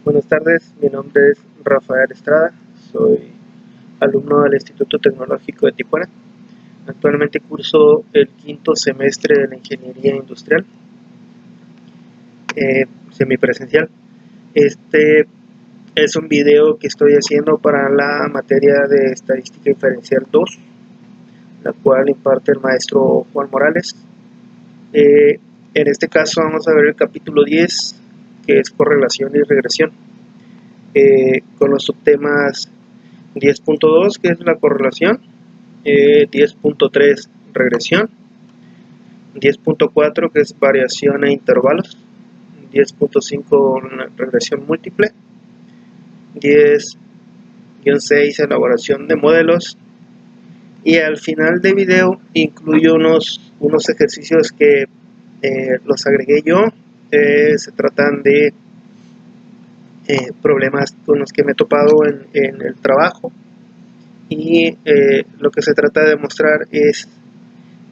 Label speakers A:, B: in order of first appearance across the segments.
A: Buenas tardes, mi nombre es Rafael Estrada, soy alumno del Instituto Tecnológico de Tijuana. Actualmente curso el quinto semestre de la Ingeniería Industrial, semipresencial. Este es un video que estoy haciendo para la materia de Estadística Inferencial 2, la cual imparte el maestro Juan Morales. En este caso vamos a ver el capítulo 10, que es correlación y regresión, con los subtemas 10.2, que es la correlación, 10.3, regresión, 10.4, que es variación e intervalos, 10.5, regresión múltiple, 10-6, elaboración de modelos, y al final del video incluyo unos ejercicios que los agregué yo. Se tratan de problemas con los que me he topado en el trabajo, y lo que se trata de demostrar es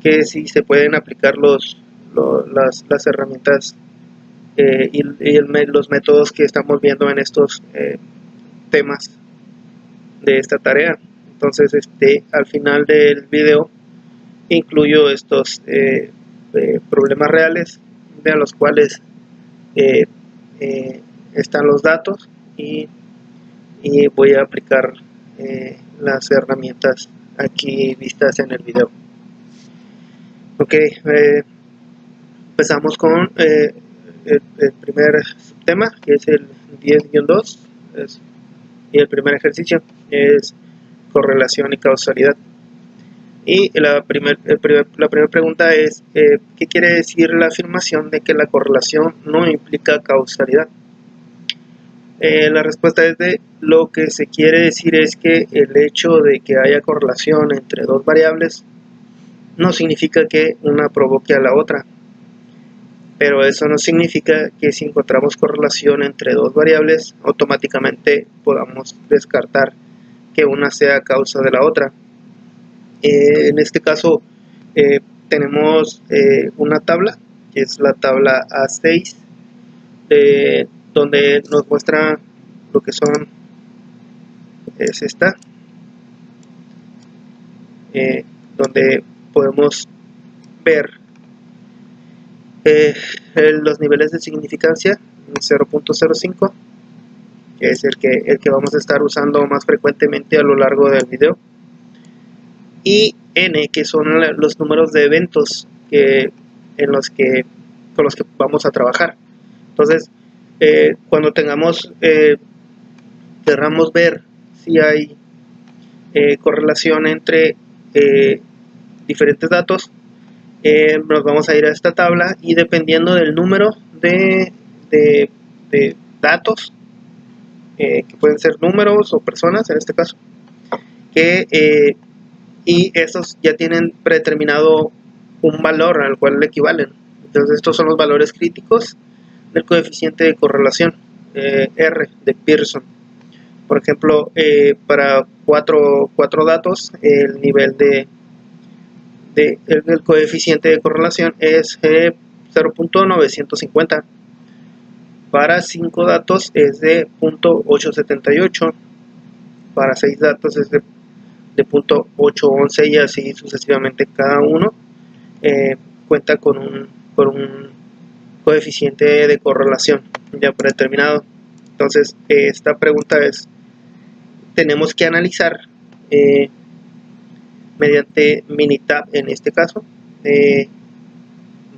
A: que si se pueden aplicar las herramientas los métodos que estamos viendo en estos temas de esta tarea. Entonces, al final del video incluyo estos problemas reales, de los cuales están los datos, y voy a aplicar las herramientas aquí vistas en el video. Ok, empezamos con el primer tema, que es el 10-2, y el primer ejercicio es correlación y causalidad. Y la primera pregunta es, ¿qué quiere decir la afirmación de que la correlación no implica causalidad? La respuesta es de lo que se quiere decir es que el hecho de que haya correlación entre dos variables no significa que una provoque a la otra, pero eso no significa que si encontramos correlación entre dos variables automáticamente podamos descartar que una sea causa de la otra. En este caso tenemos una tabla, que es la tabla A6, donde nos muestra lo que son, es esta, donde podemos ver los niveles de significancia, 0.05, que es el que vamos a estar usando más frecuentemente a lo largo del video, y n, que son los números de eventos con los que vamos a trabajar. Entonces, cuando querramos ver si hay correlación entre diferentes datos, nos vamos a ir a esta tabla, y dependiendo del número de datos, que pueden ser números o personas en este caso, y estos ya tienen predeterminado un valor al cual le equivalen. Entonces estos son los valores críticos del coeficiente de correlación, R de Pearson. Por ejemplo, para cuatro datos, el nivel el coeficiente de correlación es 0.950. Para 5 datos es de 0.878. Para 6 datos es de 0.811, y así sucesivamente. Cada uno cuenta con un coeficiente de correlación ya predeterminado. Entonces, esta pregunta es, tenemos que analizar mediante Minitab, en este caso,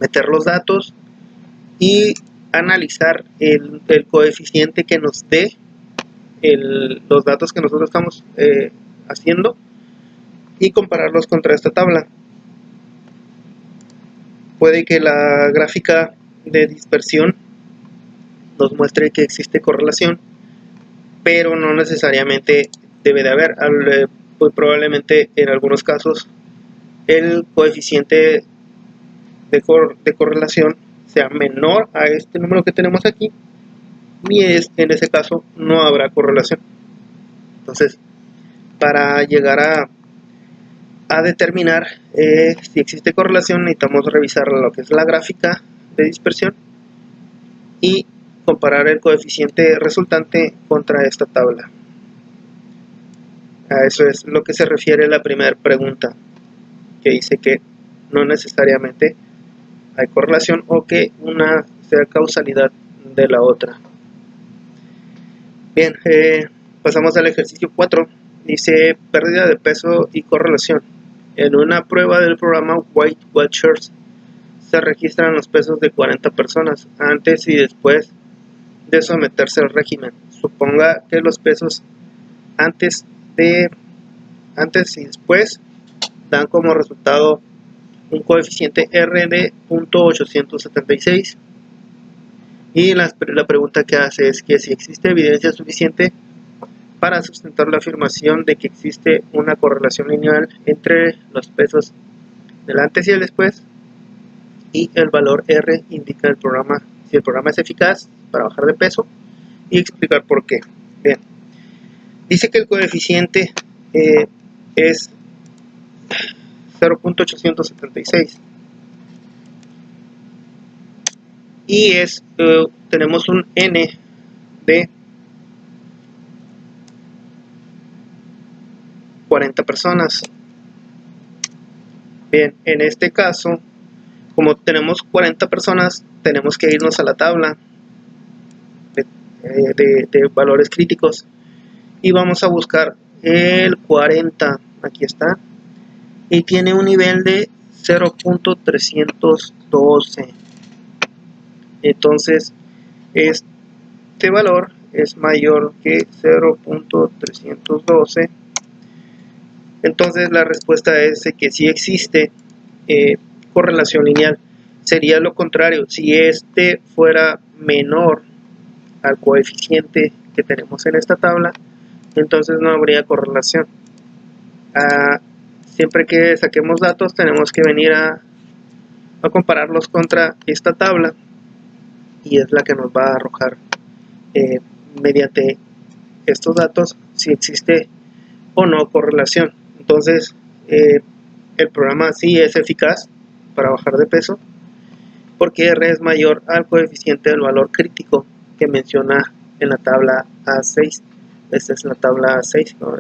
A: meter los datos y analizar el coeficiente que nos dé los datos que nosotros estamos haciendo, y compararlos contra esta tabla. Puede que la gráfica de dispersión nos muestre que existe correlación, pero no necesariamente debe de haber. Pues probablemente en algunos casos el coeficiente de correlación sea menor a este número que tenemos aquí, y en ese caso no habrá correlación. Entonces, para llegar a determinar si existe correlación, necesitamos revisar lo que es la gráfica de dispersión, y comparar el coeficiente resultante contra esta tabla. A eso es lo que se refiere la primera pregunta, que dice que no necesariamente hay correlación o que una sea causalidad de la otra. Bien, pasamos al ejercicio 4. Dice pérdida de peso y correlación. En una prueba del programa Weight Watchers se registran los pesos de 40 personas antes y después de someterse al régimen. Suponga que los pesos antes y después dan como resultado un coeficiente R de 0.876 y la pregunta que hace es que si existe evidencia suficiente para sustentar la afirmación de que existe una correlación lineal entre los pesos del antes y el después, y el valor R indica el programa, si el programa es eficaz para bajar de peso, y explicar por qué. Bien, dice que el coeficiente es 0.876 y tenemos un N de 40 personas. Bien, en este caso, como tenemos 40 personas, tenemos que irnos a la tabla de valores críticos y vamos a buscar el 40, aquí está, y tiene un nivel de 0.312. Entonces este valor es mayor que 0.312. Entonces la respuesta es que sí existe correlación lineal. Sería lo contrario, si este fuera menor al coeficiente que tenemos en esta tabla, entonces no habría correlación. Siempre que saquemos datos tenemos que venir a compararlos contra esta tabla y es la que nos va a arrojar mediante estos datos si existe o no correlación. Entonces el programa sí es eficaz para bajar de peso porque R es mayor al coeficiente del valor crítico que menciona en la tabla A6. Esta es la tabla A6, ¿no?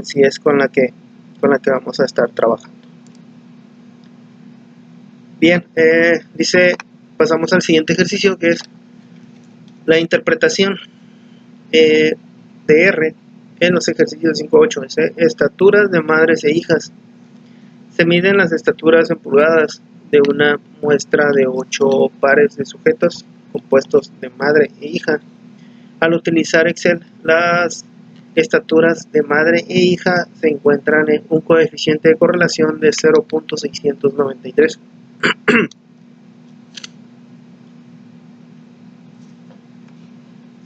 A: Sí es con la que vamos a estar trabajando. Bien, pasamos al siguiente ejercicio, que es la interpretación de R en los ejercicios 5.8. Estaturas de madres e hijas. Se miden las estaturas en pulgadas de una muestra de 8 pares de sujetos compuestos de madre e hija. Al utilizar Excel, las estaturas de madre e hija se encuentran en un coeficiente de correlación de 0.693.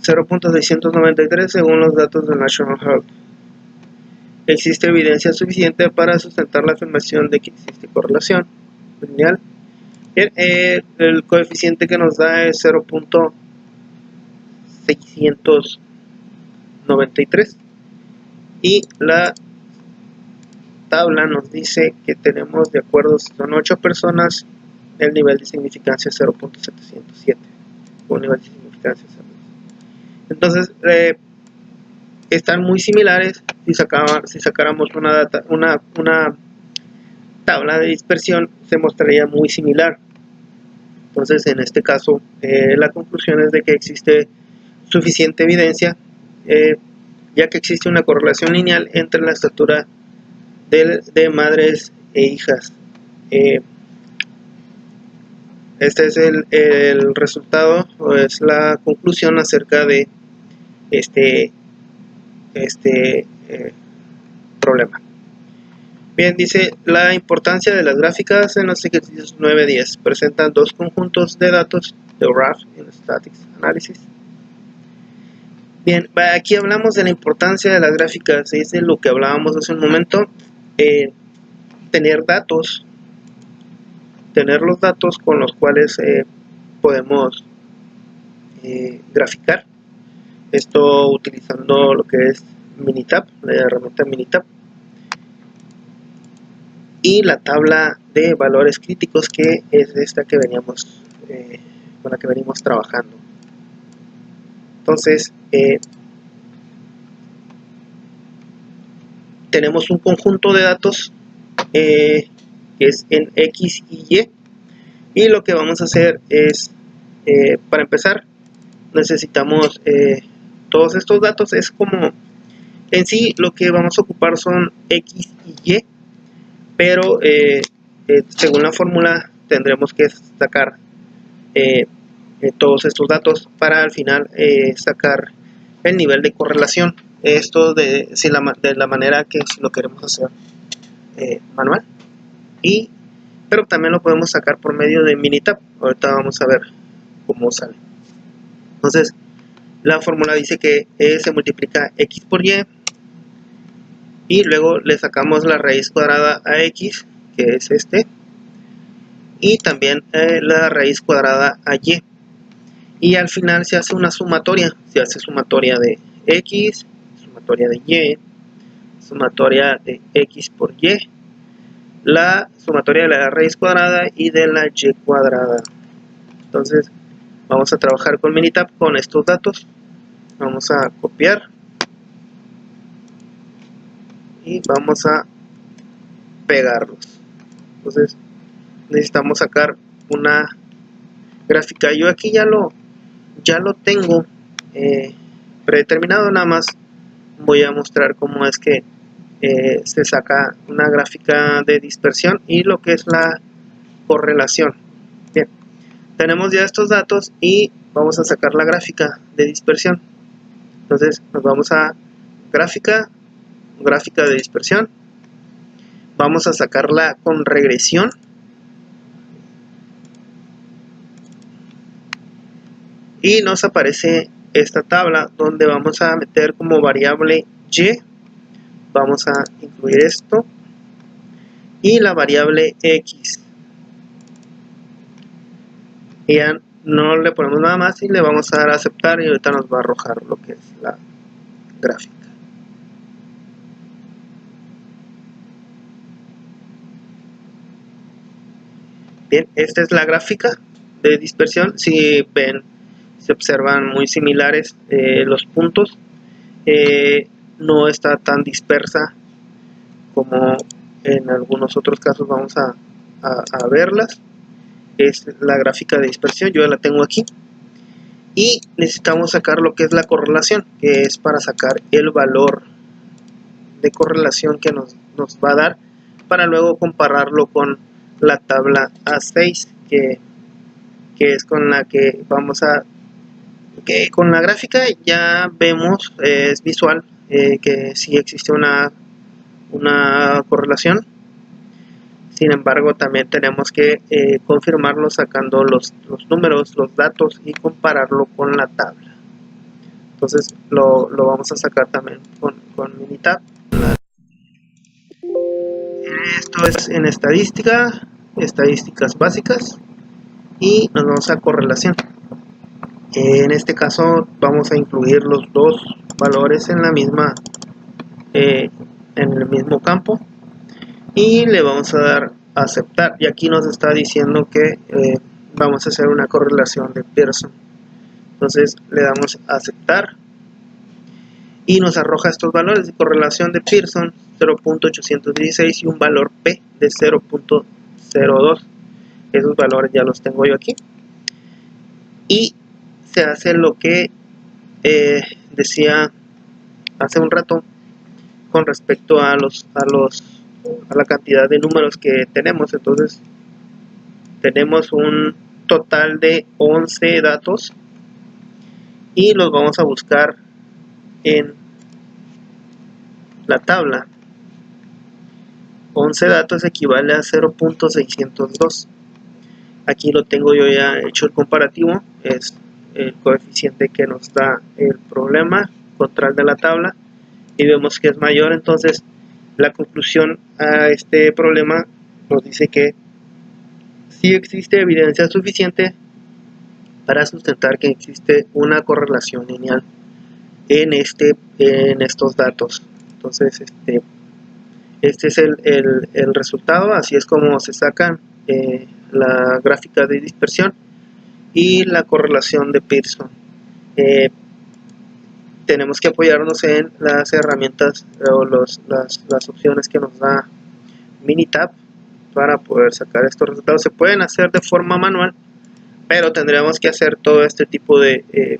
A: 0.693 según los datos del National Health. Existe evidencia suficiente para sustentar la afirmación de que existe correlación lineal. El coeficiente que nos da es 0.693 y la tabla nos dice que tenemos, de acuerdo, si son 8 personas, el nivel de significancia es 0.707, un nivel de significancia 0. Entonces están muy similares. Si sacáramos una tabla de dispersión, se mostraría muy similar. Entonces en este caso la conclusión es de que existe suficiente evidencia, ya que existe una correlación lineal entre la estatura de madres e hijas. Este es el resultado, o es la conclusión acerca de este problema. Bien, dice la importancia de las gráficas en los ejercicios 9-10. Presentan dos conjuntos de datos de Graph and Statistics Analysis. Bien, aquí hablamos de la importancia de las gráficas, es de lo que hablábamos hace un momento. Tener los datos con los cuales podemos graficar. Esto utilizando lo que es Minitab, la herramienta Minitab, y la tabla de valores críticos, que es esta que con la que venimos trabajando. Entonces tenemos un conjunto de datos que es en X y Y lo que vamos a hacer es, para empezar, necesitamos todos estos datos. Es como, en sí lo que vamos a ocupar son X y Y, pero según la fórmula tendremos que sacar todos estos datos para al final sacar el nivel de correlación. Esto de la manera que si lo queremos hacer manual, pero también lo podemos sacar por medio de Minitab. Ahorita vamos a ver cómo sale. Entonces la fórmula dice que se multiplica X por Y y luego le sacamos la raíz cuadrada a X, que es y también la raíz cuadrada a Y al final se hace una sumatoria. Se hace sumatoria de X, sumatoria de Y, sumatoria de X por Y, la sumatoria de la raíz cuadrada y de la Y cuadrada. Entonces vamos a trabajar con Minitab con estos datos. Vamos a copiar y vamos a pegarlos. Entonces necesitamos sacar una gráfica. Yo aquí ya lo tengo predeterminado. Nada más voy a mostrar cómo es que se saca una gráfica de dispersión y lo que es la correlación. Bien, tenemos ya estos datos y vamos a sacar la gráfica de dispersión. Entonces nos vamos a gráfica de dispersión, vamos a sacarla con regresión y nos aparece esta tabla donde vamos a meter como variable Y, vamos a incluir esto y la variable X, y ya no le ponemos nada más y le vamos a dar a aceptar y ahorita nos va a arrojar lo que es la gráfica. Bien, esta es la gráfica de dispersión. Si ven, se observan muy similares los puntos. No está tan dispersa como en algunos otros casos. Vamos a verlas. Es la gráfica de dispersión, yo ya la tengo aquí. Y necesitamos sacar lo que es la correlación, que es para sacar el valor de correlación que nos va a dar, para luego compararlo con la tabla A6, que es con la que vamos a... que con la gráfica ya vemos, es visual, que sí existe una correlación. Sin embargo, también tenemos que confirmarlo sacando los números, los datos y compararlo con la tabla. Entonces lo vamos a sacar también con Minitab. Esto es en estadísticas básicas, y nos vamos a correlación. En este caso vamos a incluir los dos valores en la misma en el mismo campo y le vamos a dar a aceptar, y aquí nos está diciendo que vamos a hacer una correlación de Pearson. Entonces le damos a aceptar y nos arroja estos valores de correlación de Pearson: 0.816 y un valor P de 0.02. Esos valores ya los tengo yo aquí, y se hace lo que decía hace un rato con respecto a la cantidad de números que tenemos. Entonces tenemos un total de 11 datos y los vamos a buscar en la tabla. 11 datos equivale a 0.602. Aquí lo tengo yo ya hecho el comparativo, es el coeficiente que nos da el problema contra el de la tabla, y vemos que es mayor. Entonces la conclusión a este problema nos dice que sí existe evidencia suficiente para sustentar que existe una correlación lineal en estos datos. Entonces este es el resultado. Así es como se sacan la gráfica de dispersión y la correlación de Pearson. tenemos que apoyarnos en las herramientas o las opciones que nos da Minitab para poder sacar estos resultados. Se pueden hacer de forma manual, pero tendríamos que hacer todo este tipo de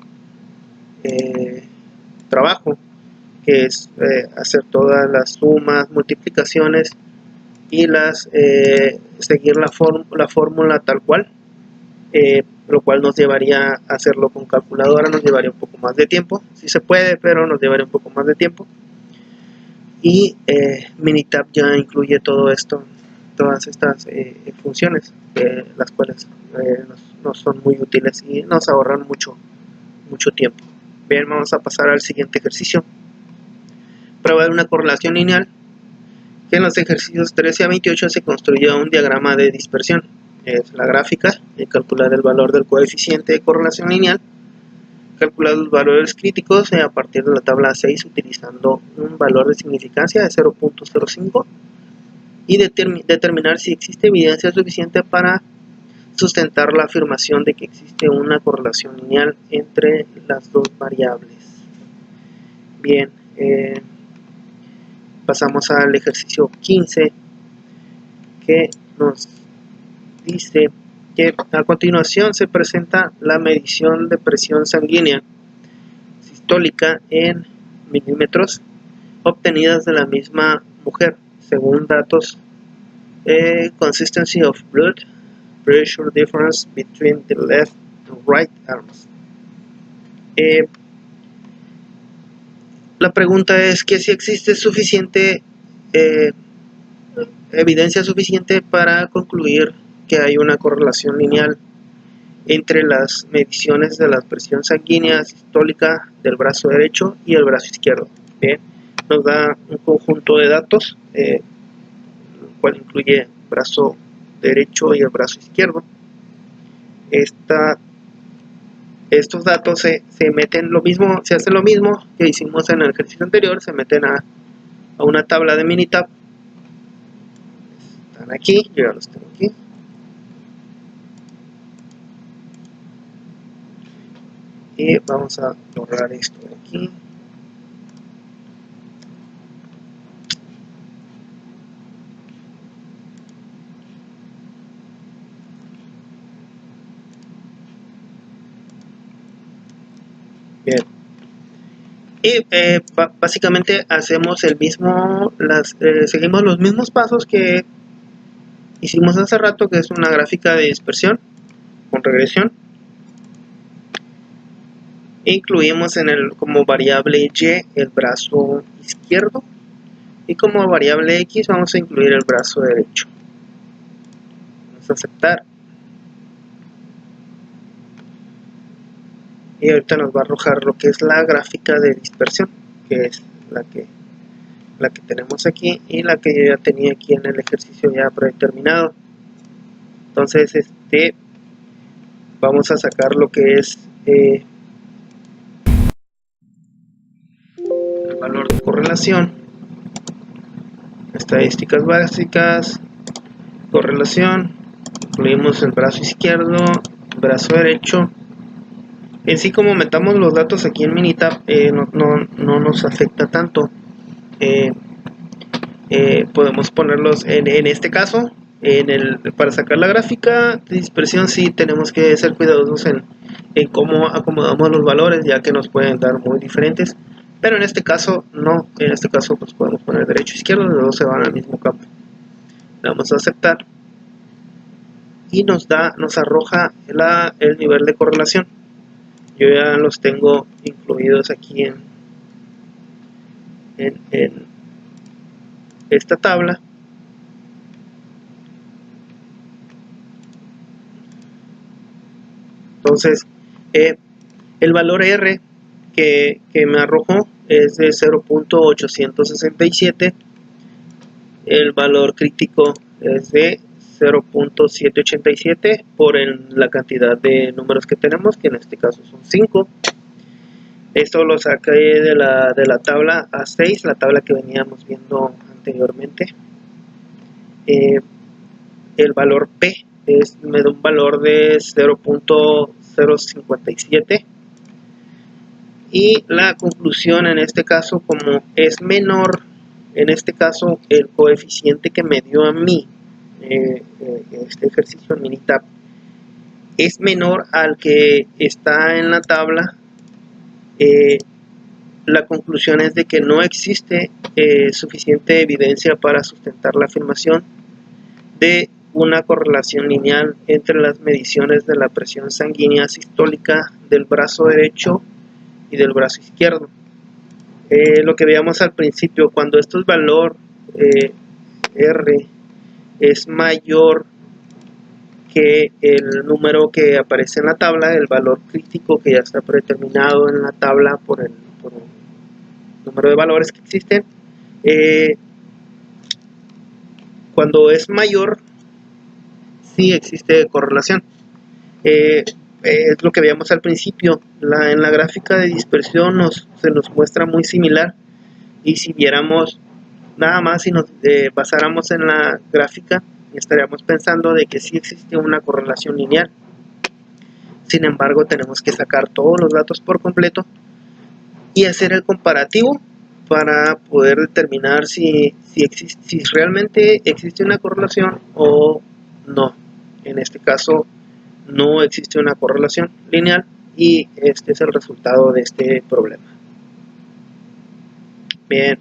A: trabajo, que es hacer todas las sumas, multiplicaciones y seguir la fórmula tal cual, lo cual nos llevaría a hacerlo con calculadora, nos llevaría un poco más de tiempo. Sí se puede, pero nos llevaría un poco más de tiempo. Y Minitab ya incluye todo esto, todas estas funciones, las cuales nos son muy útiles y nos ahorran mucho tiempo. Bien, vamos a pasar al siguiente ejercicio. Prueba de una correlación lineal, que en los ejercicios 13 a 28 se construye un diagrama de dispersión. Es la gráfica, calcular el valor del coeficiente de correlación lineal, calcular los valores críticos a partir de la tabla 6 utilizando un valor de significancia de 0.05 y determinar si existe evidencia suficiente para sustentar la afirmación de que existe una correlación lineal entre las dos variables. Bien, pasamos al ejercicio 15, que nos dice que a continuación se presenta la medición de presión sanguínea sistólica en milímetros obtenidas de la misma mujer según datos consistency of blood pressure difference between the left and right arms. La pregunta es que si existe suficiente evidencia suficiente para concluir que hay una correlación lineal entre las mediciones de la presión sanguínea sistólica del brazo derecho y el brazo izquierdo. Bien, nos da un conjunto de datos, el cual incluye el brazo derecho y el brazo izquierdo. Estos datos se meten se hace lo mismo que hicimos en el ejercicio anterior, se meten a una tabla de Minitab. Están aquí, yo ya los tengo aquí. Y vamos a borrar esto de aquí. Bien. Y básicamente hacemos seguimos los mismos pasos que hicimos hace rato, que es una gráfica de dispersión con regresión. Incluimos como variable Y el brazo izquierdo y como variable X vamos a incluir el brazo derecho. Vamos a aceptar. Y ahorita nos va a arrojar lo que es la gráfica de dispersión, que es la que tenemos aquí y la que yo ya tenía aquí en el ejercicio ya predeterminado. Entonces vamos a sacar lo que es el valor de correlación, estadísticas básicas, correlación, incluimos el brazo izquierdo, el brazo derecho. En sí, como metamos los datos aquí en Minitab, no nos afecta tanto. Podemos ponerlos en este caso, para sacar la gráfica de dispersión sí tenemos que ser cuidadosos en cómo acomodamos los valores, ya que nos pueden dar muy diferentes, pero en este caso no, en este caso pues podemos poner derecho e izquierdo, los dos se van al mismo campo. Le damos a aceptar y nos arroja el nivel de correlación. Yo ya los tengo incluidos aquí en esta tabla. Entonces el valor R que me arrojó es de 0.867, el valor crítico es de 0.787 por la cantidad de números que tenemos, que en este caso son 5. Esto lo saqué de la tabla A6, la tabla que veníamos viendo anteriormente. El valor P me da un valor de 0.057. y la conclusión en este caso, como es menor, en este caso el coeficiente que me dio a mí este ejercicio en Minitab es menor al que está en la tabla, la conclusión es de que no existe suficiente evidencia para sustentar la afirmación de una correlación lineal entre las mediciones de la presión sanguínea sistólica del brazo derecho y del brazo izquierdo. Lo que veíamos al principio, cuando estos valor R es mayor que el número que aparece en la tabla, el valor crítico que ya está predeterminado en la tabla por el número de valores que existen, cuando es mayor, sí existe correlación. Es lo que veíamos al principio, en la gráfica de dispersión se nos muestra muy similar, y si viéramos nada más, si nos basáramos en la gráfica, estaríamos pensando de que sí existe una correlación lineal. Sin embargo, tenemos que sacar todos los datos por completo y hacer el comparativo para poder determinar si realmente existe una correlación o no. En este caso no existe una correlación lineal y este es el resultado de este problema. Bien,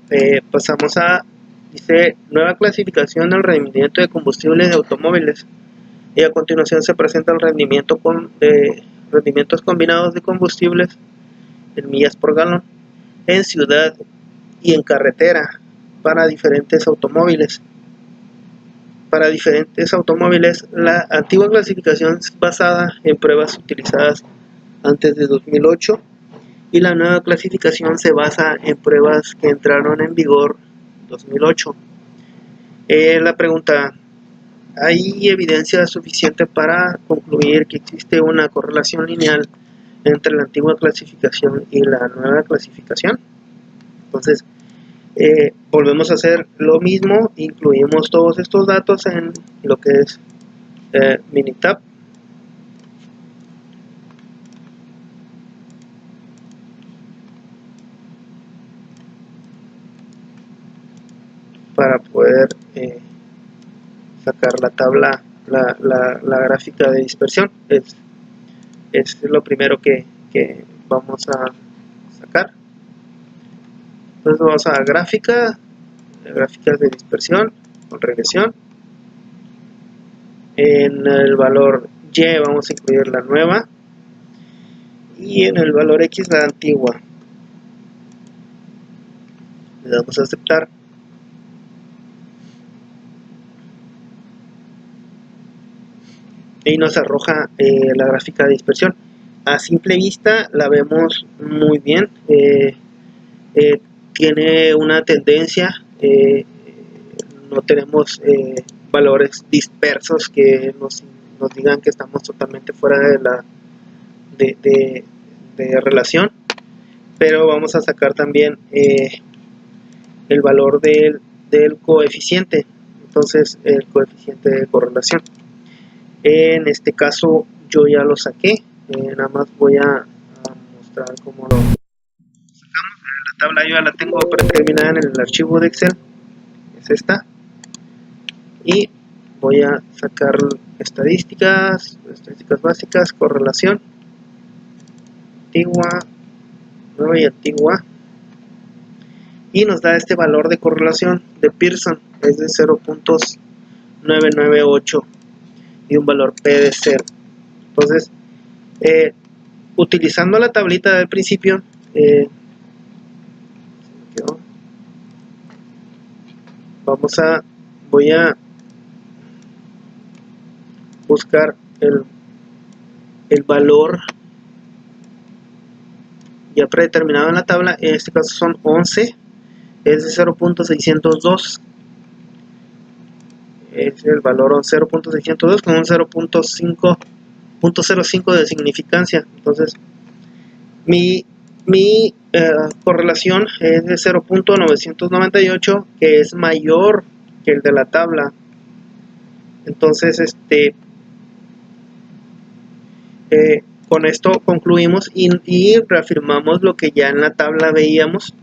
A: pasamos a, dice, nueva clasificación del rendimiento de combustibles de automóviles, y a continuación se presenta el rendimientos combinados de combustibles en millas por galón en ciudad y en carretera para diferentes automóviles. Para diferentes automóviles, la antigua clasificación es basada en pruebas utilizadas antes de 2008 y la nueva clasificación se basa en pruebas que entraron en vigor en 2008. La pregunta: ¿hay evidencia suficiente para concluir que existe una correlación lineal entre la antigua clasificación y la nueva clasificación? Entonces, volvemos a hacer lo mismo, incluimos todos estos datos en lo que es Minitab. Para poder sacar la tabla, la gráfica de dispersión. Es lo primero que vamos a sacar. Entonces vamos a gráficas de dispersión con regresión. En el valor Y vamos a incluir la nueva y en el valor X la antigua. Le damos a aceptar. Y nos arroja la gráfica de dispersión. A simple vista la vemos muy bien. Tiene una tendencia, no tenemos valores dispersos que nos digan que estamos totalmente fuera de relación, pero vamos a sacar también el valor del coeficiente, entonces el coeficiente de correlación. En este caso yo ya lo saqué, nada más voy a mostrar cómo lo sacamos. La tabla yo ya la tengo predeterminada en el archivo de Excel, es esta, y voy a sacar estadísticas básicas, correlación, antigua, nueva y antigua, y nos da este valor de correlación de Pearson, es de 0.998 y un valor P de 0. Entonces, utilizando la tablita del principio, voy a buscar el valor ya predeterminado en la tabla. En este caso son 11, es de 0.602, es el valor 0.602 con un 0.05 de significancia. Entonces mi correlación es de 0.998, que es mayor que el de la tabla. Entonces con esto concluimos y reafirmamos lo que ya en la tabla veíamos,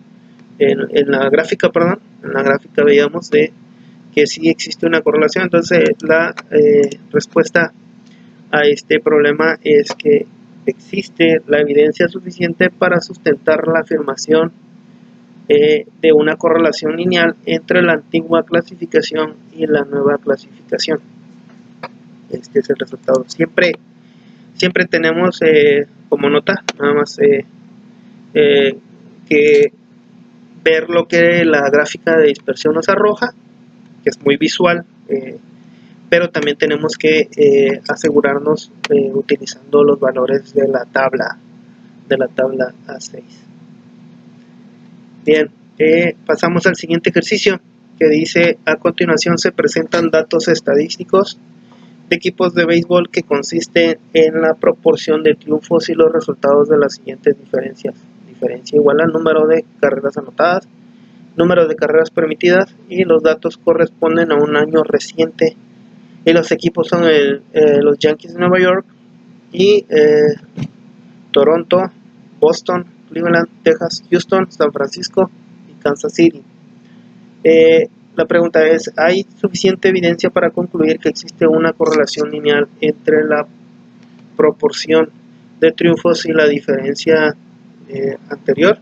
A: en la gráfica, perdón, en la gráfica veíamos de que sí existe una correlación. Entonces la respuesta a este problema es que existe la evidencia suficiente para sustentar la afirmación de una correlación lineal entre la antigua clasificación y la nueva clasificación. Este es el resultado. Siempre tenemos como nota, nada más que ver lo que la gráfica de dispersión nos arroja, que es muy visual, pero también tenemos que asegurarnos utilizando los valores de la tabla A6. Bien, pasamos al siguiente ejercicio, que dice: a continuación se presentan datos estadísticos de equipos de béisbol que consisten en la proporción de triunfos y los resultados de las siguientes diferencias. Diferencia igual al número de carreras anotadas, número de carreras permitidas, y los datos corresponden a un año reciente. Y los equipos son los Yankees de Nueva York y Toronto, Boston, Cleveland, Texas, Houston, San Francisco y Kansas City. La pregunta es: ¿hay suficiente evidencia para concluir que existe una correlación lineal entre la proporción de triunfos y la diferencia anterior?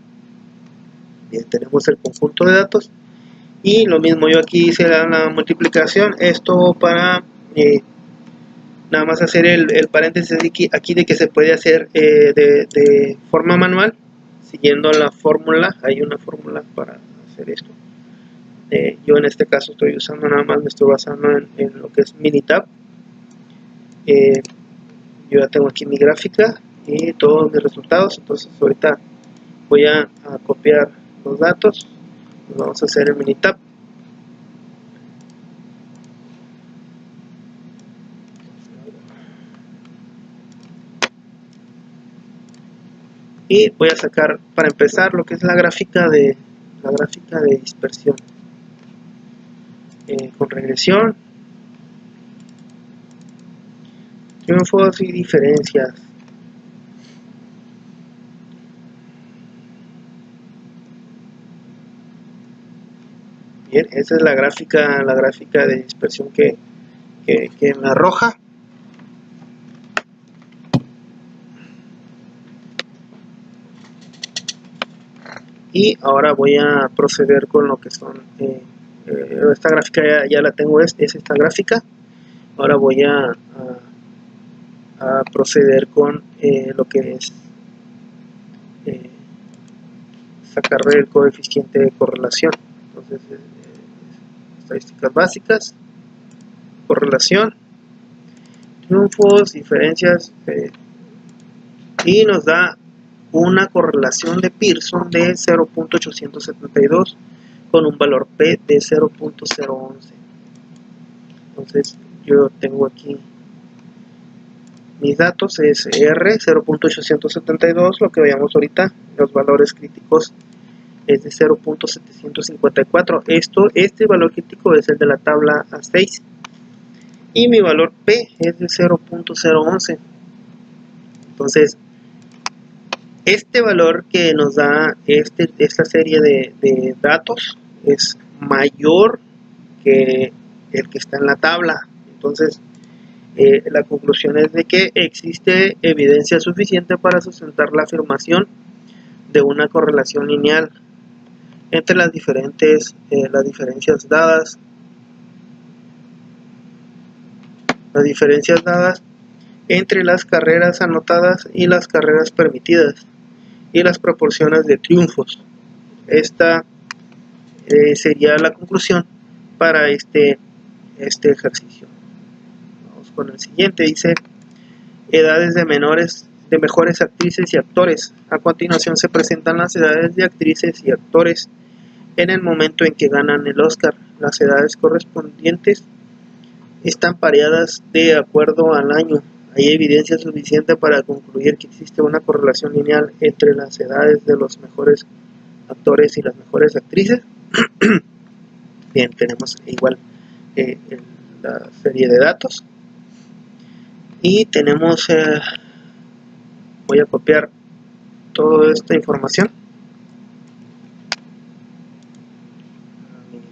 A: Bien, tenemos el conjunto de datos y lo mismo, yo aquí hice la multiplicación, esto para nada más hacer el paréntesis aquí de que se puede hacer de forma manual siguiendo la fórmula. Hay una fórmula para hacer esto. Yo en este caso estoy usando, nada más me estoy basando en lo que es Minitab. Yo ya tengo aquí mi gráfica y todos mis resultados. Entonces ahorita voy a copiar los datos, los vamos a hacer en Minitab. Y voy a sacar, para empezar, lo que es la gráfica de dispersión con regresión, triunfos y diferencias. Bien, esa es la gráfica de dispersión que me arroja. Y ahora voy a proceder con lo que son esta gráfica ya la tengo, es esta gráfica. Ahora voy a proceder con lo que es sacarle el coeficiente de correlación. Entonces estadísticas básicas, correlación, triunfos, diferencias, y nos da una correlación de Pearson de 0.872 con un valor P de 0.011. Entonces yo tengo aquí mis datos, es R 0.872, lo que veíamos ahorita, los valores críticos es de 0.754. Este valor crítico es el de la tabla A6 y mi valor P es de 0.011. Entonces este valor que nos da esta serie de datos es mayor que el que está en la tabla. Entonces la conclusión es de que existe evidencia suficiente para sustentar la afirmación de una correlación lineal entre las diferencias dadas entre las carreras anotadas y las carreras permitidas y las proporciones de triunfos. Esta sería la conclusión para este ejercicio. Vamos con el siguiente. Dice: edades de mejores actrices y actores. A continuación se presentan las edades de actrices y actores en el momento en que ganan el Oscar. Las edades correspondientes están pareadas de acuerdo al año. Hay evidencia suficiente para concluir que existe una correlación lineal entre las edades de los mejores actores y las mejores actrices. Bien, tenemos igual la serie de datos y tenemos voy a copiar toda esta información,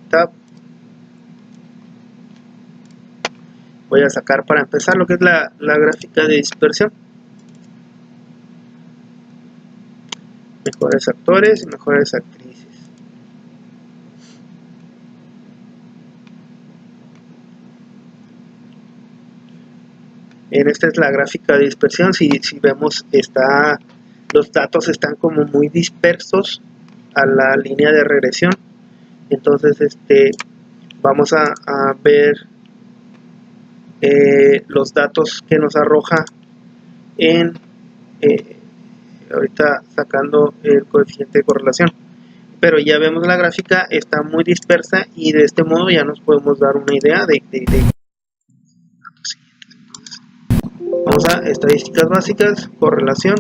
A: tab, voy a sacar para empezar lo que es la gráfica de dispersión, mejores actores y mejores actrices. Esta es la gráfica de dispersión. Si vemos, los datos están como muy dispersos a la línea de regresión. Entonces vamos a ver los datos que nos arroja en ahorita sacando el coeficiente de correlación, pero ya vemos la gráfica está muy dispersa y de este modo ya nos podemos dar una idea de vamos a estadísticas básicas, correlación,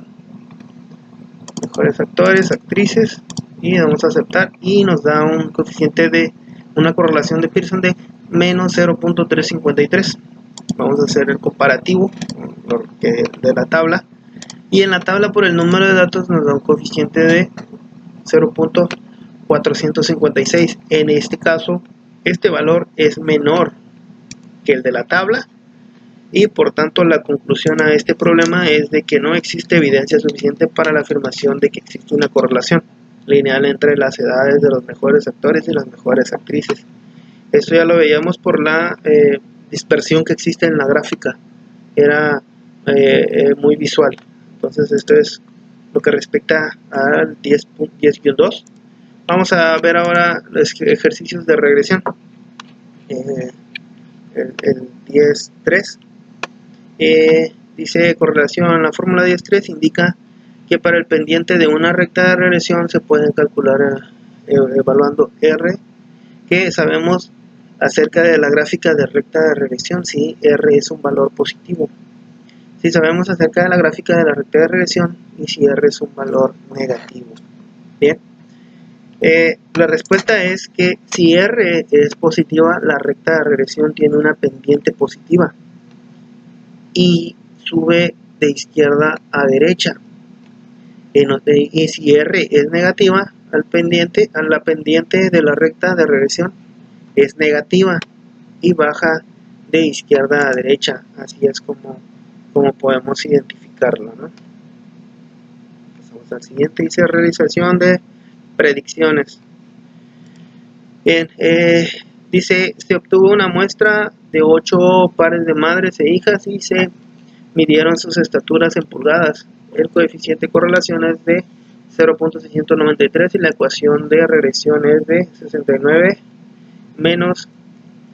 A: mejores actores, actrices, y vamos a aceptar y nos da un coeficiente de una correlación de Pearson de menos 0.353. Vamos a hacer el comparativo de la tabla, y en la tabla por el número de datos nos da un coeficiente de 0.456. En este caso este valor es menor que el de la tabla, y por tanto la conclusión a este problema es de que no existe evidencia suficiente para la afirmación de que existe una correlación lineal entre las edades de los mejores actores y las mejores actrices. Esto ya lo veíamos por la dispersión que existe en la gráfica, era muy visual. Entonces esto es lo que respecta al 10.2. Vamos a ver ahora los ejercicios de regresión. El 10.3 dice correlación. La fórmula 10.3 indica que para el pendiente de una recta de regresión se pueden calcular evaluando R, que sabemos acerca de la gráfica de recta de regresión si R es un valor positivo. Si sabemos acerca de la gráfica de la recta de regresión y si R es un valor negativo. Bien, la respuesta es que si R es positiva, la recta de regresión tiene una pendiente positiva y sube de izquierda a derecha. Y si R es negativa, la pendiente de la recta de regresión es negativa y baja de izquierda a derecha. Así es como podemos identificarlo, ¿no? Pasamos al siguiente, dice realización de predicciones. Bien, dice se obtuvo una muestra de 8 pares de madres e hijas y se midieron sus estaturas en pulgadas. El coeficiente de correlación es de 0.693 y la ecuación de regresión es de 69 menos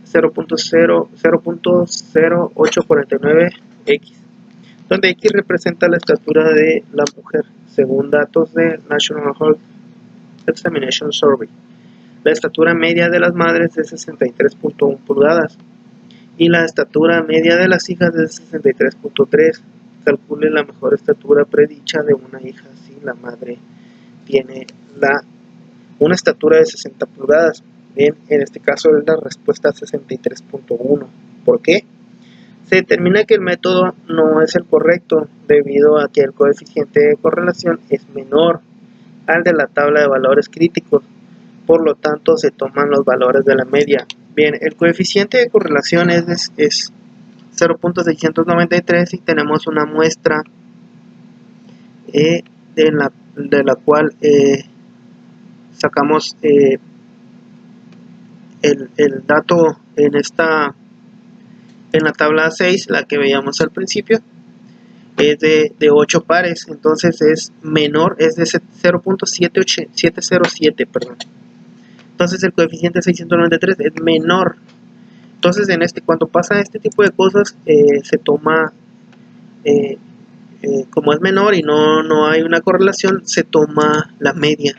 A: 0.0849x, donde x representa la estatura de la mujer según datos de National Health Examination Survey. La estatura media de las madres es 63.1 pulgadas y la estatura media de las hijas es 63.3. Calcule la mejor estatura predicha de una hija si la madre tiene una estatura de 60 pulgadas. Bien, en este caso es la respuesta 63.1. ¿Por qué? Se determina que el método no es el correcto debido a que el coeficiente de correlación es menor al de la tabla de valores críticos, por lo tanto se toman los valores de la media. Bien, el coeficiente de correlación es 0.693 y tenemos una muestra de la cual sacamos el dato en la tabla 6, la que veíamos al principio, es de 8 pares, entonces es menor, es de 0.707, perdón. Entonces el coeficiente 693 es menor. Entonces cuando pasa este tipo de cosas se toma como es menor y no hay una correlación, se toma la media.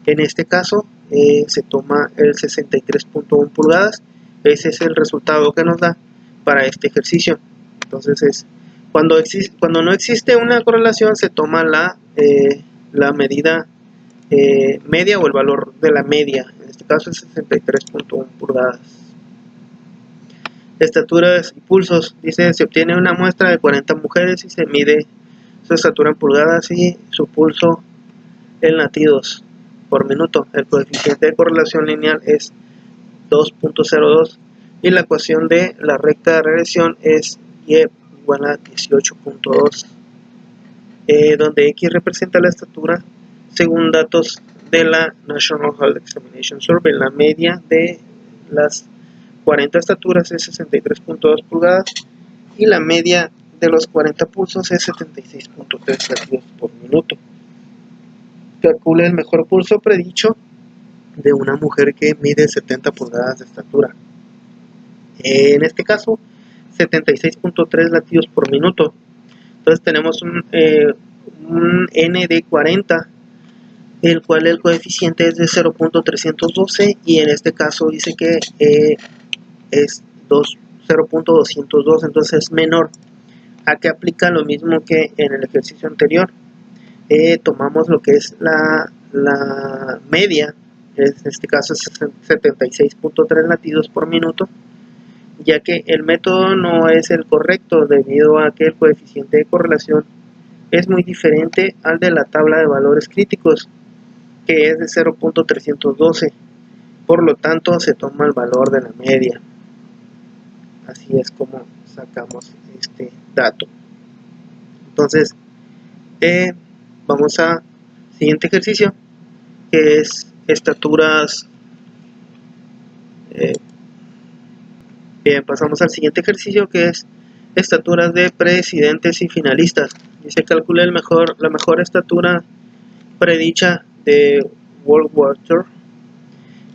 A: En este caso se toma el 63.1 pulgadas. Ese es el resultado que nos da para este ejercicio. Entonces cuando no existe una correlación, se toma la medida media o el valor de la media. En este caso es 63.1 pulgadas. Estaturas y pulsos. Dice se obtiene una muestra de 40 mujeres y se mide su estatura en pulgadas y su pulso en latidos por minuto. El coeficiente de correlación lineal es 2.02 y la ecuación de la recta de regresión es y igual a 18.2, donde X representa la estatura según datos de la National Health Examination Survey. La media de las 40 estaturas es 63.2 pulgadas y la media de los 40 pulsos es 76.3 latidos por minuto. Calcule el mejor pulso predicho de una mujer que mide 70 pulgadas de estatura. En este caso, 76.3 latidos por minuto. Entonces tenemos un N de 40, el cual el coeficiente es de 0.312 y en este caso dice que es 0.202, entonces es menor. ¿A qué aplica lo mismo que en el ejercicio anterior? Tomamos lo que es la media, en este caso es 76.3 latidos por minuto, ya que el método no es el correcto debido a que el coeficiente de correlación es muy diferente al de la tabla de valores críticos, que es de 0.312, por lo tanto se toma el valor de la media. Así es como sacamos este dato. Entonces vamos a siguiente ejercicio, que es estaturas. Bien, pasamos al siguiente ejercicio, que es estaturas de presidentes y finalistas. Dice calcula la mejor estatura predicha de World War II.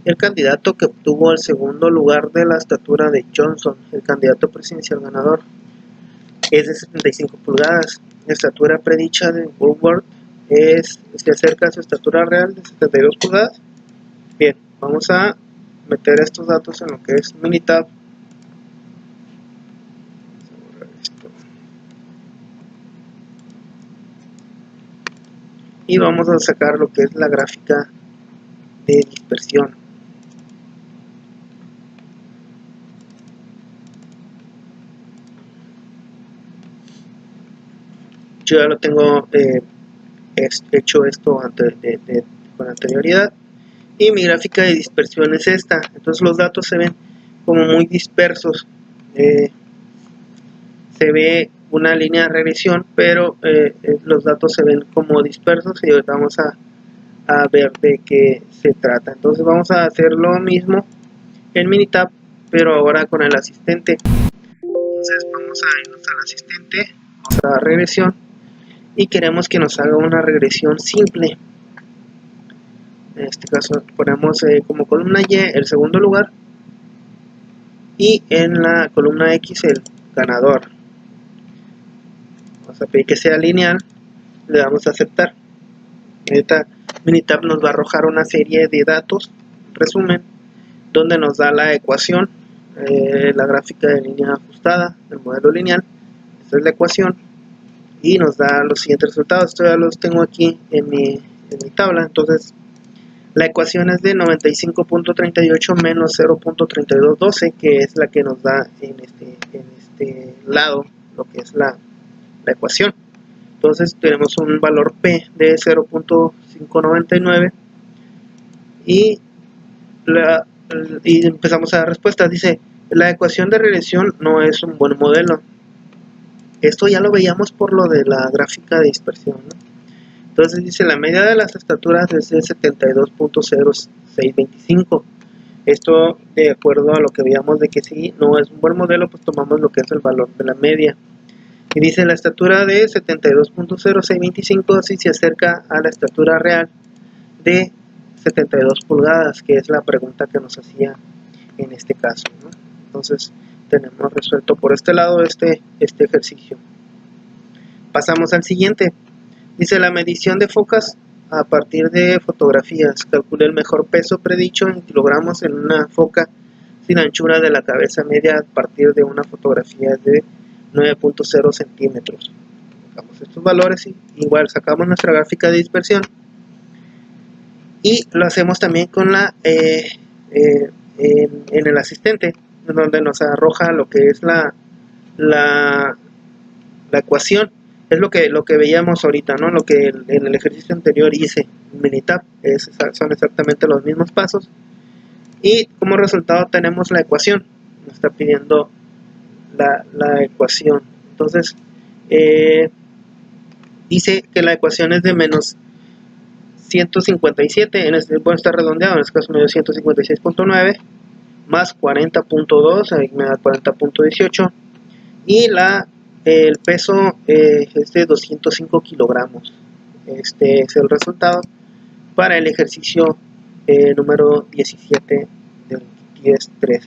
A: El candidato que obtuvo el segundo lugar de la estatura de Johnson, el candidato presidencial ganador, es de 75 pulgadas. La estatura predicha de Woodward se acerca a su estatura real de 72 pulgadas. Bien, vamos a meter estos datos en lo que es Minitab. Y vamos a sacar lo que es la gráfica de dispersión. Yo ya lo tengo hecho esto con anterioridad, y mi gráfica de dispersión es esta. Entonces los datos se ven como muy dispersos, se ve una línea de regresión, pero los datos se ven como dispersos, y ahorita vamos a ver de qué se trata. Entonces vamos a hacer lo mismo en Minitab, pero ahora con el asistente. Entonces vamos a irnos al asistente, vamos a dar regresión, y queremos que nos haga una regresión simple. En este caso ponemos como columna Y el segundo lugar y en la columna X el ganador. Vamos a pedir que sea lineal, le damos a aceptar. Esta Minitab nos va a arrojar una serie de datos, resumen, donde nos da la ecuación, la gráfica de línea ajustada, el modelo lineal. Esta es la ecuación y nos da los siguientes resultados. Esto ya los tengo aquí en mi tabla. Entonces la ecuación es de 95.38 menos 0.3212, que es la que nos da en este lado lo que es la ecuación. Entonces tenemos un valor P de 0.599 y empezamos a dar respuestas. Dice, la ecuación de regresión no es un buen modelo. Esto ya lo veíamos por lo de la gráfica de dispersión, ¿no? Entonces dice, la media de las estaturas es de 72.0625. Esto de acuerdo a lo que veíamos de que si no es un buen modelo, pues tomamos lo que es el valor de la media. Y dice, la estatura de 72.0625 si se acerca a la estatura real de 72 pulgadas, que es la pregunta que nos hacía en este caso, ¿no? Entonces tenemos resuelto por este lado este ejercicio. Pasamos al siguiente. Dice, la medición de focas a partir de fotografías. Calcule el mejor peso predicho en kilogramos en una foca sin anchura de la cabeza media a partir de una fotografía de 9.0 centímetros. Sacamos estos valores y igual sacamos nuestra gráfica de dispersión y lo hacemos también con en el asistente, donde nos arroja lo que es la ecuación. es lo que veíamos ahorita, ¿no? Lo que en el ejercicio anterior hice, Minitab, son exactamente los mismos pasos. Y como resultado tenemos la ecuación, nos está pidiendo la ecuación. Entonces, dice que la ecuación es de menos 157, bueno, está redondeado, en este caso me dio 156.9, más 40.2, ahí me da 40.18, y el peso es de 205 kilogramos. Este es el resultado para el ejercicio número 17 del 10.3.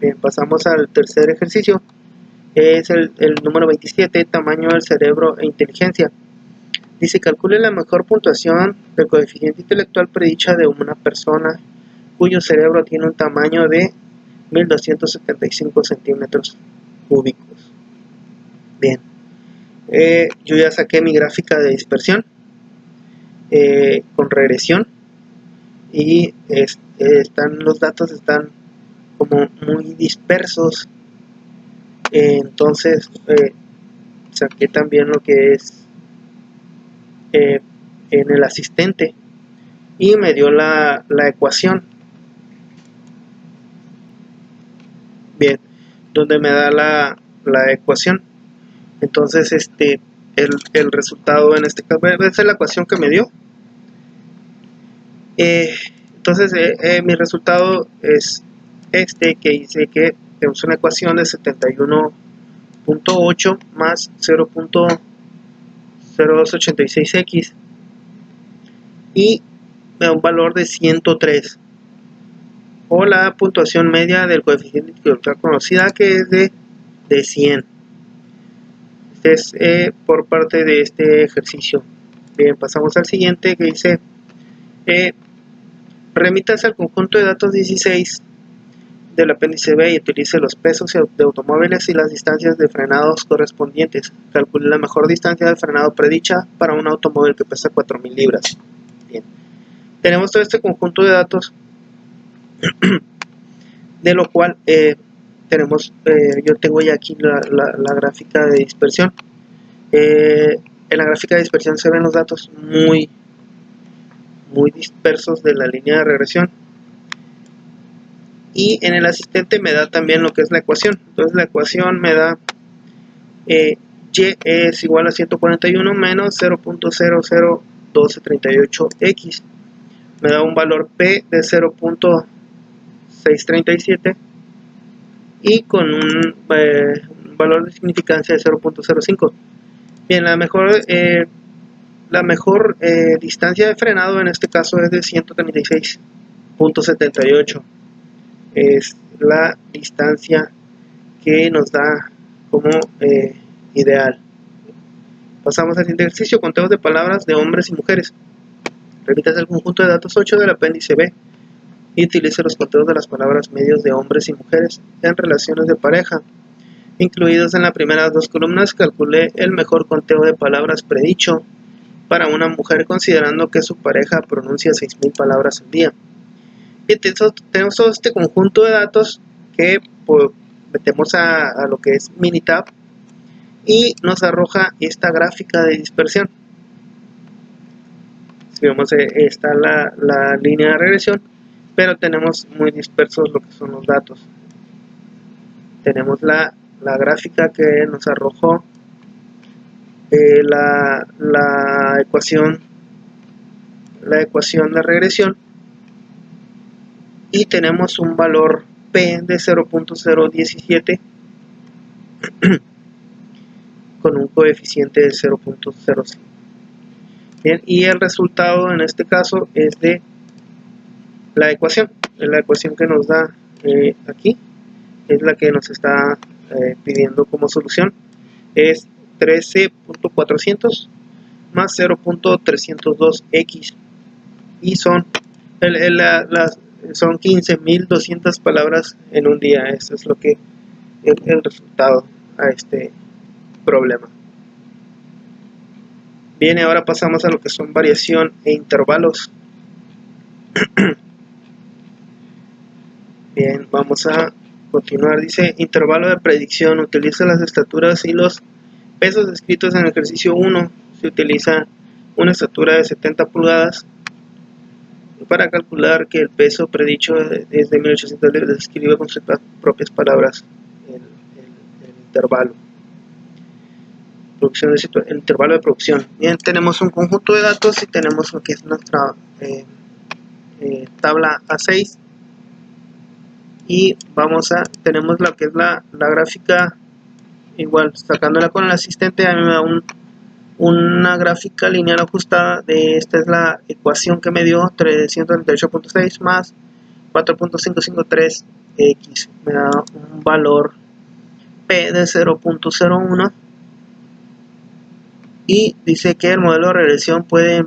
A: Bien, pasamos al tercer ejercicio, es el número 27, tamaño del cerebro e inteligencia. Dice, calcule la mejor puntuación del coeficiente intelectual predicha de una persona cuyo cerebro tiene un tamaño de 1275 centímetros cúbicos. Bien, yo ya saqué mi gráfica de dispersión con regresión y los datos están como muy dispersos. Entonces saqué también lo que es en el asistente y me dio la ecuación. Bien, donde me da la ecuación. Entonces el resultado en este caso, esa es la ecuación que me dio. Entonces mi resultado es que dice que tenemos una ecuación de 71.8 más 0.0286x y me da un valor de 103, o la puntuación media del coeficiente intelectual conocida, que es de 100. Este es por parte de este ejercicio. Bien, pasamos al siguiente, que dice remítase al conjunto de datos 16 del apéndice B y utilice los pesos de automóviles y las distancias de frenados correspondientes. Calcule la mejor distancia de frenado predicha para un automóvil que pesa 4000 libras. Bien, tenemos todo este conjunto de datos de lo cual tenemos, yo tengo ya aquí la gráfica de dispersión. En la gráfica de dispersión se ven los datos muy dispersos de la línea de regresión, y en el asistente me da también lo que es la ecuación. Entonces la ecuación me da y es igual a 141 menos 0.001238x, me da un valor p de 0.637 y con un valor de significancia de 0.05. Bien, la mejor distancia de frenado en este caso es de 136.78. Es la distancia que nos da como ideal. Pasamos al siguiente ejercicio, conteos de palabras de hombres y mujeres. Repítase el conjunto de datos 8 del apéndice B y utilice los conteos de las palabras medios de hombres y mujeres en relaciones de pareja. Incluidos en las primeras dos columnas, calcule el mejor conteo de palabras predicho para una mujer considerando que su pareja pronuncia 6000 palabras al día. Y tenemos todo este conjunto de datos que pues, metemos a lo que es Minitab y nos arroja esta gráfica de dispersión. Si vemos, está la línea de regresión, pero tenemos muy dispersos lo que son los datos. Tenemos la gráfica que nos arrojó la ecuación de regresión, y tenemos un valor p de 0.017 con un coeficiente de 0.05. Bien, y el resultado en este caso es de la ecuación que nos da aquí, es la que nos está pidiendo como solución. Es 13.400 más 0.302x y son 15.200 palabras en un día. Eso es lo que el resultado a este problema. Bien, ahora pasamos a lo que son variación e intervalos. Bien, vamos a continuar. Dice intervalo de predicción, utiliza las estaturas y los pesos descritos en el ejercicio 1 se utiliza una estatura de 70 pulgadas. Para calcular que el peso predicho desde 1800 se describe con sus propias palabras el intervalo. El intervalo de producción. Bien, tenemos un conjunto de datos y tenemos lo que es nuestra tabla A6 y tenemos lo que es la gráfica, igual sacándola con el asistente a mí me da una gráfica lineal ajustada. Esta es la ecuación que me dio 338.6 más 4.553x, me da un valor P de 0.01 y dice que el modelo de regresión puede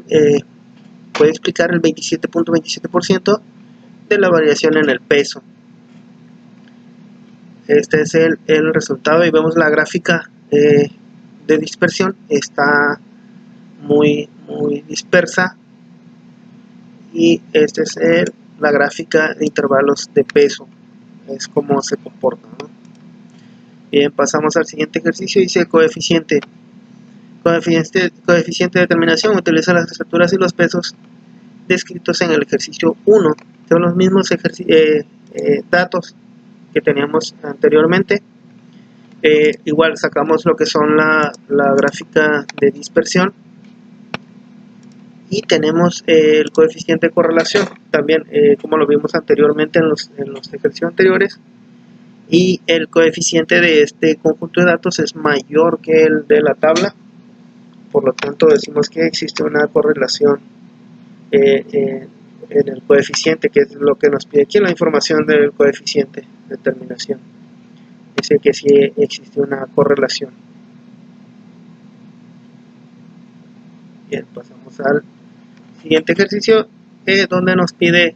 A: explicar el 27.27% de la variación en el peso. Este es el resultado y vemos la gráfica de dispersión, está muy dispersa, y esta es la gráfica de intervalos de peso, es como se comporta, ¿no? Bien, pasamos al siguiente ejercicio. Dice coeficiente de determinación, utiliza las estructuras y los pesos descritos en el ejercicio 1, son los mismos datos que teníamos anteriormente. Igual sacamos lo que son la gráfica de dispersión y tenemos el coeficiente de correlación también, como lo vimos anteriormente en los ejercicios anteriores, y el coeficiente de este conjunto de datos es mayor que el de la tabla, por lo tanto decimos que existe una correlación en el coeficiente, que es lo que nos pide aquí la información del coeficiente de determinación. Dice que sí existe una correlación. Bien, pasamos al siguiente ejercicio, donde nos pide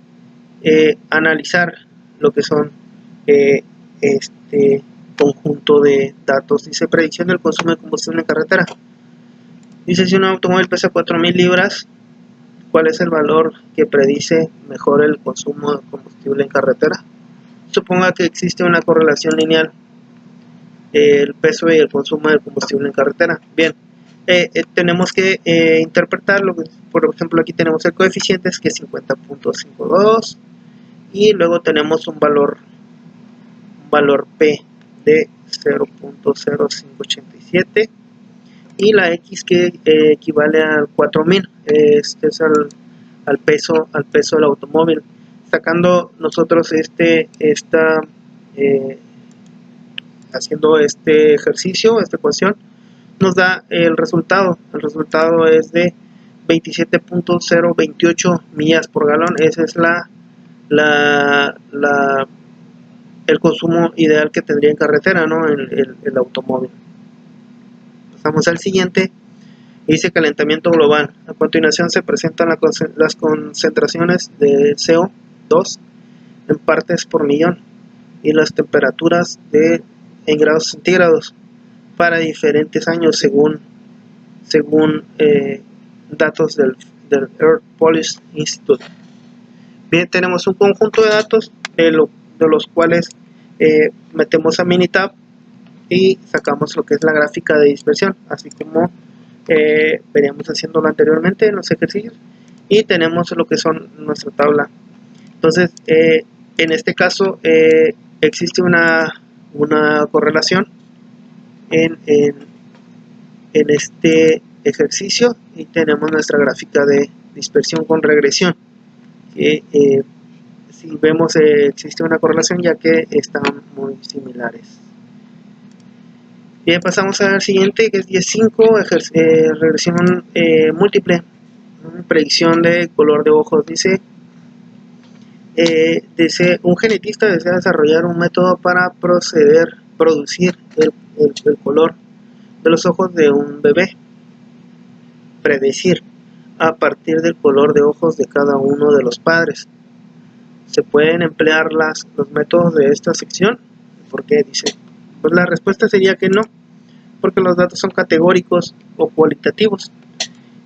A: analizar lo que son este conjunto de datos. Dice predicción del consumo de combustible en carretera. Dice si un automóvil pesa 4.000 libras, ¿cuál es el valor que predice mejor el consumo de combustible en carretera? Suponga que existe una correlación lineal, el peso y el consumo de combustible en carretera. Bien, tenemos que interpretarlo. Por ejemplo, aquí tenemos el coeficiente, que es 50.52, y luego tenemos un valor P de 0.0587 y la X que equivale al 4.000. Este es al peso del automóvil. Sacando nosotros haciendo este ejercicio, esta ecuación, nos da el resultado. El resultado es de 27.028 millas por galón. Ese es el consumo ideal que tendría en carretera, ¿no? el automóvil. Pasamos al siguiente. Dice calentamiento global. A continuación se presentan las concentraciones de CO2 en partes por millón y las temperaturas en grados centígrados para diferentes años según datos del Earth Policy Institute. Bien, tenemos un conjunto de datos de los cuales metemos a Minitab y sacamos lo que es la gráfica de dispersión, así como veníamos haciéndolo anteriormente en los ejercicios, y tenemos lo que son nuestra tabla. Entonces en este caso existe una correlación en este ejercicio, y tenemos nuestra gráfica de dispersión con regresión, que si vemos existe una correlación ya que están muy similares. Bien, pasamos al siguiente, que es 10.5, regresión múltiple, predicción de color de ojos. Dice un genetista desea desarrollar un método para producir el color de los ojos de un bebé. Predecir a partir del color de ojos de cada uno de los padres. ¿Se pueden emplear los métodos de esta sección? ¿Por qué? Dice, pues la respuesta sería que no, porque los datos son categóricos o cualitativos.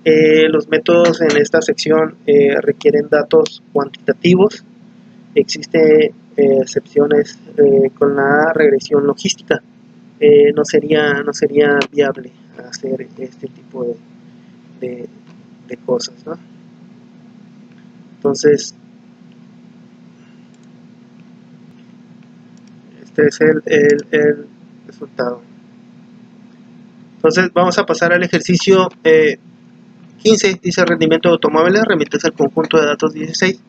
A: Los métodos en esta sección requieren datos cuantitativos. Existen excepciones con la regresión logística. No sería viable hacer este tipo de cosas, ¿no? Entonces, este es el resultado. Entonces vamos a pasar al ejercicio 15. Dice rendimiento de automóviles, remítese al conjunto de datos 16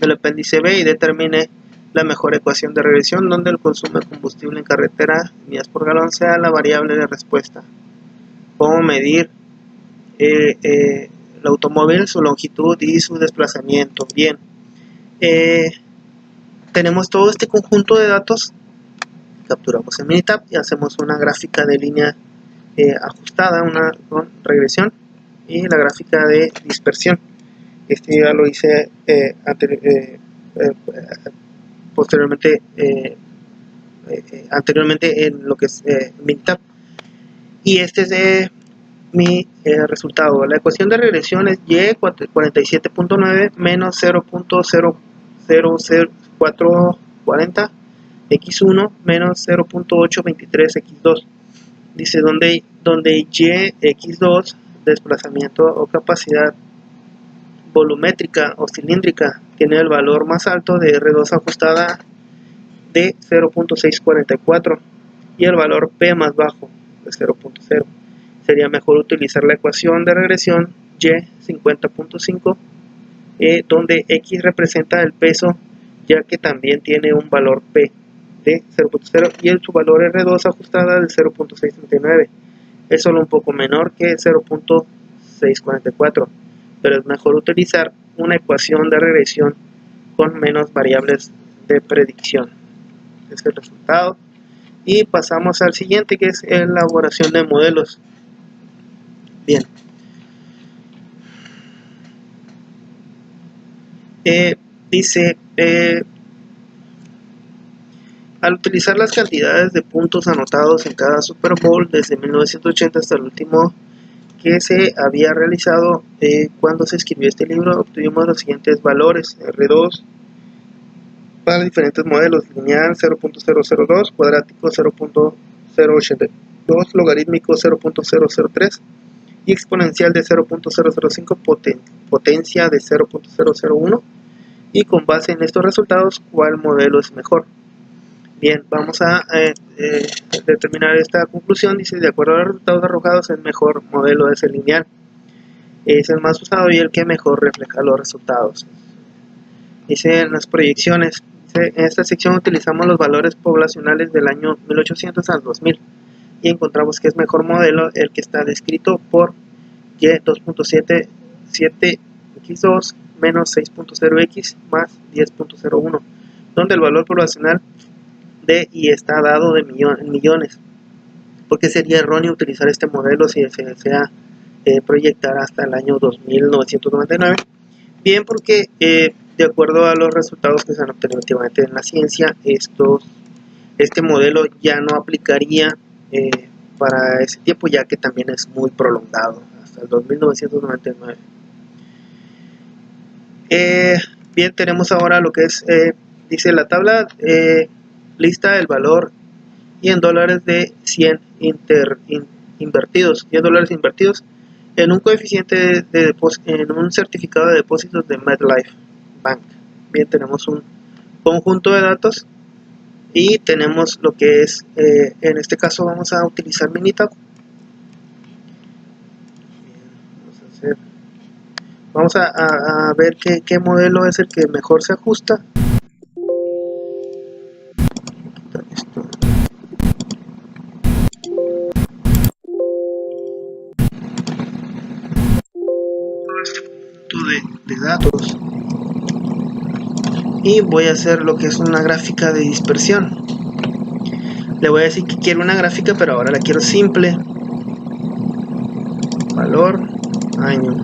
A: del apéndice B y determine la mejor ecuación de regresión donde el consumo de combustible en carretera, millas por galón, sea la variable de respuesta. Cómo medir el automóvil, su longitud y su desplazamiento. Bien, tenemos todo este conjunto de datos, capturamos en Minitab y hacemos una gráfica de línea ajustada, una con regresión, y la gráfica de dispersión. Este ya lo hice anteriormente en lo que es Minitab, y este es mi resultado. La ecuación de regresión es y 47.9 menos 0.00440 x1 menos 0.823 x2. Dice donde y x2, desplazamiento o capacidad volumétrica o cilíndrica, tiene el valor más alto de R2 ajustada de 0.644 y el valor P más bajo de 0.0. Sería mejor utilizar la ecuación de regresión y 50.5, donde x representa el peso, ya que también tiene un valor P de 0.0 y su valor R2 ajustada de 0.639. Es solo un poco menor que 0.644, pero es mejor utilizar una ecuación de regresión con menos variables de predicción. Este es el resultado. Y pasamos al siguiente, que es elaboración de modelos. Bien. Dice, al utilizar las cantidades de puntos anotados en cada Super Bowl desde 1980 hasta el último que se había realizado cuando se escribió este libro, obtuvimos los siguientes valores: R2 para diferentes modelos: lineal 0.002, cuadrático 0.082, logarítmico 0.003 y exponencial de 0.005, potencia de 0.001, y con base en estos resultados, ¿cuál modelo es mejor? Bien, vamos a determinar esta conclusión. Dice, de acuerdo a los resultados arrojados, el mejor modelo es el lineal. Es el más usado y el que mejor refleja los resultados. Dice en las proyecciones, dice, en esta sección utilizamos los valores poblacionales del año 1800 al 2000 y encontramos que es mejor modelo el que está descrito por y 2.77x2 menos 6.0x más 10.01, donde el valor poblacional de y está dado de millones, porque sería erróneo utilizar este modelo si se desea proyectar hasta el año 2999. Bien, porque de acuerdo a los resultados que se han obtenido últimamente en la ciencia, este modelo ya no aplicaría para ese tiempo, ya que también es muy prolongado, hasta el 2999. Bien, tenemos ahora lo que es, dice la tabla, lista el valor y en dólares de 100 invertidos, 100 dólares invertidos en un coeficiente en un certificado de depósitos de MetLife Bank. Bien, tenemos un conjunto de datos y tenemos lo que es, en este caso vamos a utilizar Minitab. Vamos a ver qué modelo es el que mejor se ajusta. De datos y voy a hacer lo que es una gráfica de dispersión. Le voy a decir que quiero una gráfica, pero ahora la quiero simple. Valor, año.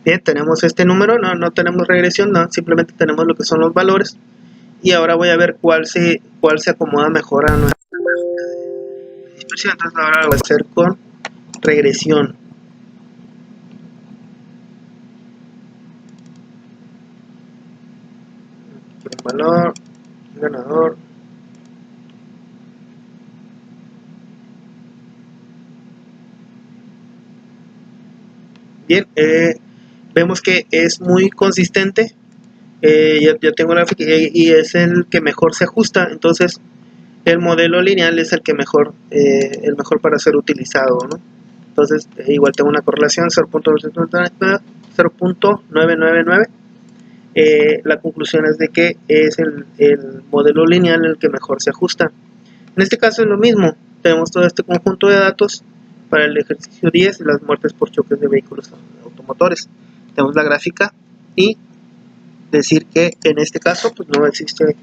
A: Bien, tenemos este número, no tenemos regresión, no, simplemente tenemos lo que son los valores. Y ahora voy a ver cuál se acomoda mejor a nuestra gráfica de dispersión. Entonces ahora lo voy a hacer con regresión. valor, ganador. Bien, vemos que es muy consistente. Ya tengo la gráfica y es el que mejor se ajusta. Entonces el modelo lineal es el que mejor el mejor para ser utilizado, ¿no? Entonces igual tengo una correlación 0.999. La conclusión es de que es el modelo lineal el que mejor se ajusta. En este caso es lo mismo, tenemos todo este conjunto de datos para el ejercicio 10, las muertes por choques de vehículos automotores. Tenemos la gráfica y decir que en este caso pues no existe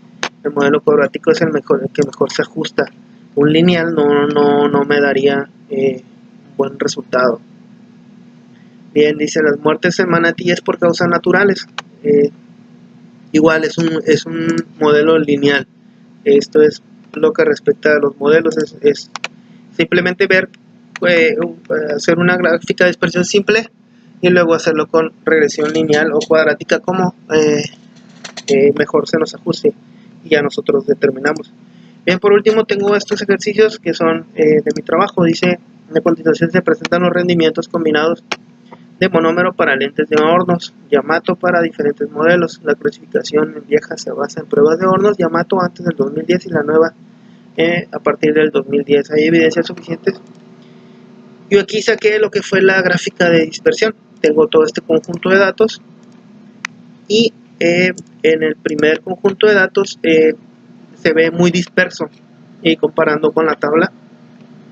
A: el modelo cuadrático, es el que mejor se ajusta. Un lineal no me daría un buen resultado. Bien, dice las muertes en Manatí es por causas naturales. Igual es un modelo lineal. Esto es lo que respecta a los modelos, es simplemente ver, hacer una gráfica de dispersión simple y luego hacerlo con regresión lineal o cuadrática como mejor se nos ajuste y ya nosotros determinamos. Bien, por último tengo estos ejercicios que son de mi trabajo. Dice, a continuación se presentan los rendimientos combinados de monómero para lentes de hornos, Yamato para diferentes modelos. La clasificación en vieja se basa en pruebas de hornos Yamato antes del 2010 y la nueva a partir del 2010. Hay evidencias suficientes. Yo aquí saqué lo que fue la gráfica de dispersión. Tengo todo este conjunto de datos y en el primer conjunto de datos se ve muy disperso, y comparando con la tabla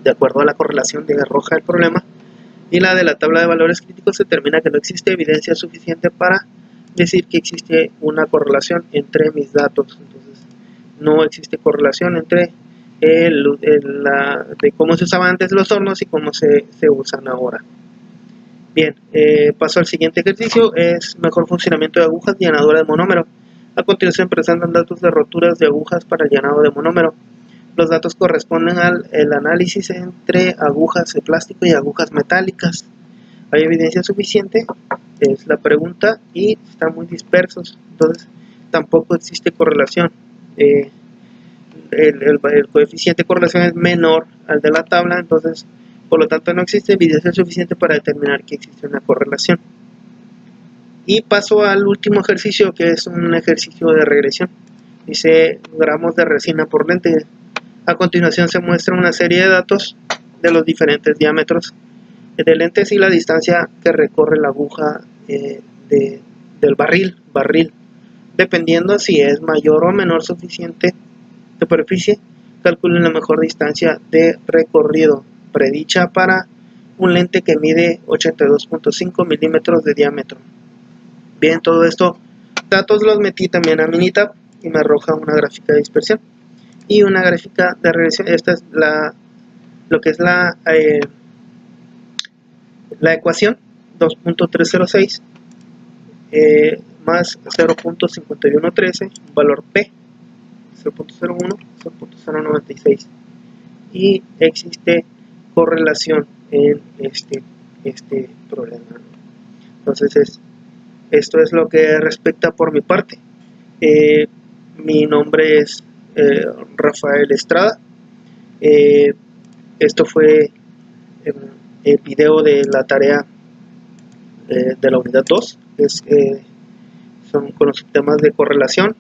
A: de acuerdo a la correlación de arroja el problema y la de la tabla de valores críticos, se determina que no existe evidencia suficiente para decir que existe una correlación entre mis datos. Entonces no existe correlación entre de cómo se usaban antes los hornos y cómo se usan ahora. Bien, paso al siguiente ejercicio, es mejor funcionamiento de agujas y llenadura de monómero. A continuación presentan datos de roturas de agujas para el llenado de monómero. Los datos corresponden al análisis entre agujas de plástico y agujas metálicas. ¿Hay evidencia suficiente? Es la pregunta, y están muy dispersos, entonces tampoco existe correlación. El coeficiente de correlación es menor al de la tabla, entonces por lo tanto no existe evidencia suficiente para determinar que existe una correlación. Y paso al último ejercicio, que es un ejercicio de regresión. Dice gramos de resina por lente. A continuación se muestra una serie de datos de los diferentes diámetros de lentes y la distancia que recorre la aguja del barril, dependiendo si es mayor o menor suficiente superficie. Calculen la mejor distancia de recorrido predicha para un lente que mide 82.5 milímetros de diámetro. Bien, todo esto datos los metí también a Minitab y me arroja una gráfica de dispersión y una gráfica de regresión. Esta es lo que es la ecuación 2.306 más 0.5113, un valor P 0.01, 0.096, y existe correlación en este problema. Entonces esto es lo que respecta por mi parte. Mi nombre es Rafael Estrada. Esto fue el video de la tarea de la unidad 2. Son con los temas de correlación,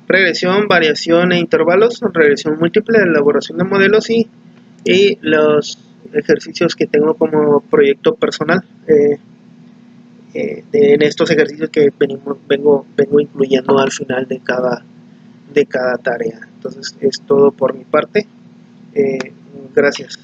A: regresión, variación e intervalos, regresión múltiple, elaboración de modelos y los ejercicios que tengo como proyecto personal. En estos ejercicios que vengo incluyendo al final de cada tarea. Entonces es todo por mi parte. Gracias.